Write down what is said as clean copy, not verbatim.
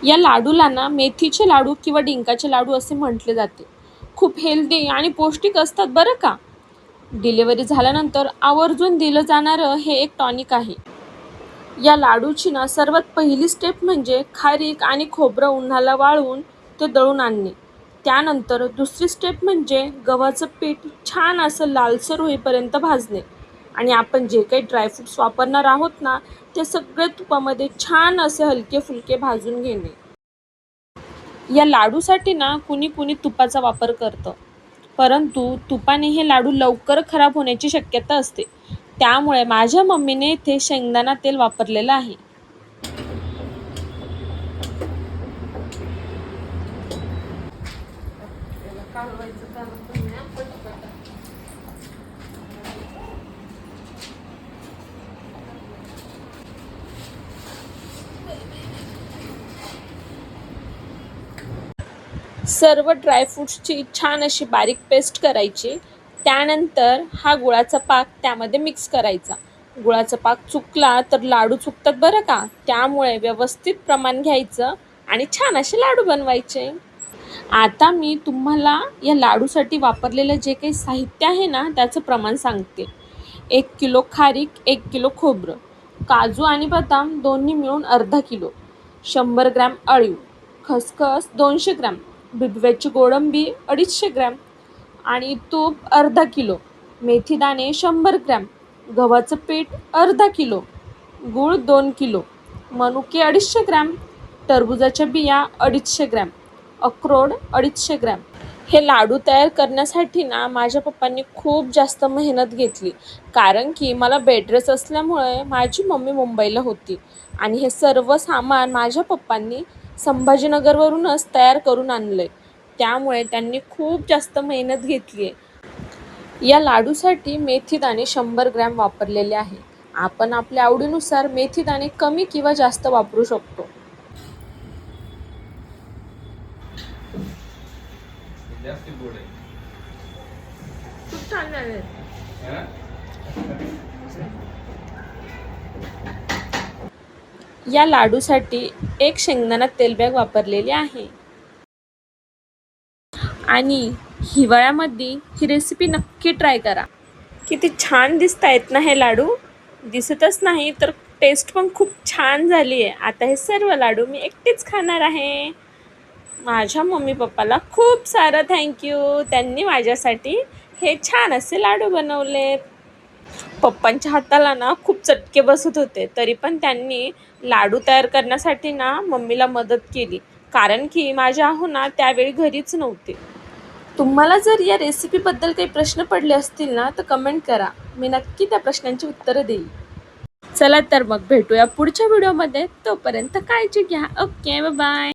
या लाडूला ना मेथीचे लाडू किंवा डिंकाचे लाडू असे म्हटले जाते. खूप हेल्दी आणि पौष्टिक असतात बरं का. डिलिव्हरी झाल्यानंतर आवर्जून दिलं जाणारं हे एक टॉनिक आहे. या लाडूची ना सर्वात पहिली स्टेप म्हणजे खारीक आणि खोबरं उन्हाला वाळवून ते दळून आणणे. त्यानंतर दुसरी स्टेप म्हणजे गव्हाचं पीठ छान असं लालसर होईपर्यंत भाजणे आणि आपण जे काही ड्रायफ्रुट्स वापरणार आहोत ना, ते सगळे तुपामध्ये छान असे हलके फुलके भाजून घेणे. या लाडूसाठी ना कुणी कुणी तुपाचा वापर करतं, परंतु तुपाने हे लाडू लवकर खराब होण्याची शक्यता असते. त्यामुळे माझ्या मम्मीने इथे शेंगदाणा तेल वापरलेलं आहे. सर्व ड्रायफ्रूट्सची छान अशी बारीक पेस्ट करायची. त्यानंतर हा गुळाचा पाक त्यामध्ये मिक्स करायचा. गुळाचा पाक चुकला तर लाडू चुकतात बरं का. त्यामुळे व्यवस्थित प्रमाण घ्यायचं आणि छान असे लाडू बनवायचे. आता मी तुम्हाला या लाडूसाठी वापरलेलं जे काही साहित्य आहे ना, त्याचं प्रमाण सांगते. 1 किलो खारीक, 1 किलो खोबरं, काजू आणि बदाम दोन्ही मिळून अर्धा किलो, 100 ग्रॅम अळीव, खसखस 200 ग्रॅम, बिब्याची गोडंबी 250 ग्रॅम आणि तूप अर्धा किलो, मेथीदाणे 100 ग्रॅम, गव्हाचं पीठ अर्धा किलो, गूळ 2 किलो, मनुके 250 ग्रॅम, टरबूजाच्या बिया 250 ग्रॅम, अक्रोड 250 ग्रॅम. हे लाडू तयार करण्यासाठी ना माझ्या पप्पांनी खूप जास्त मेहनत घेतली, कारण की मला बेड रेस्ट असल्यामुळे माझी मम्मी मुंबईला होती आणि हे सर्व सामान माझ्या पप्पांनी संभाजीनगरवरूनच तयार करून आणलं आहे. त्यामुळे त्यांनी खूप जास्त मेहनत घेतली आहे. या लाडूसाठी मेथीदाणे 100 ग्रॅम वापरलेले आहे. आपण आपल्या आवडीनुसार मेथीदाणे कमी किंवा जास्त वापरू शकतो. जास्त गोड आहे. खूप छान झाले. हा? या लाडूसाठी एक शेंगदाणा तेल बॅग वापरलेली आहे आणि हिवाळ्यामध्ये ही रेसिपी नक्की ट्राय करा. किती छान दिसत आहेत ना हे लाडू. दिसतच नाही तर टेस्ट पण खूप छान झाली आहे. आता हे सर्व लाडू मी एकटीच खाणार आहे. माझ्या मम्मी पप्पाला खूप सारं थँक्यू. त्यांनी माझ्यासाठी हे छान असे लाडू बनवलेत. पप्पांच्या हाताला ना खूप चटके बसत होते, तरी पण त्यांनी लाडू तयार करण्यासाठी ना मम्मीला मदत केली, कारण की माझ्या आहो ना त्यावेळी घरीच नव्हते. तुम्हाला जर या रेसिपीबद्दल काही प्रश्न पडले असतील ना, तर कमेंट करा. मी नक्की त्या प्रश्नांची उत्तरं देईन. चला तर मग भेटूया पुढच्या व्हिडिओमध्ये. तोपर्यंत काळजी घ्या. Okay, bye bye.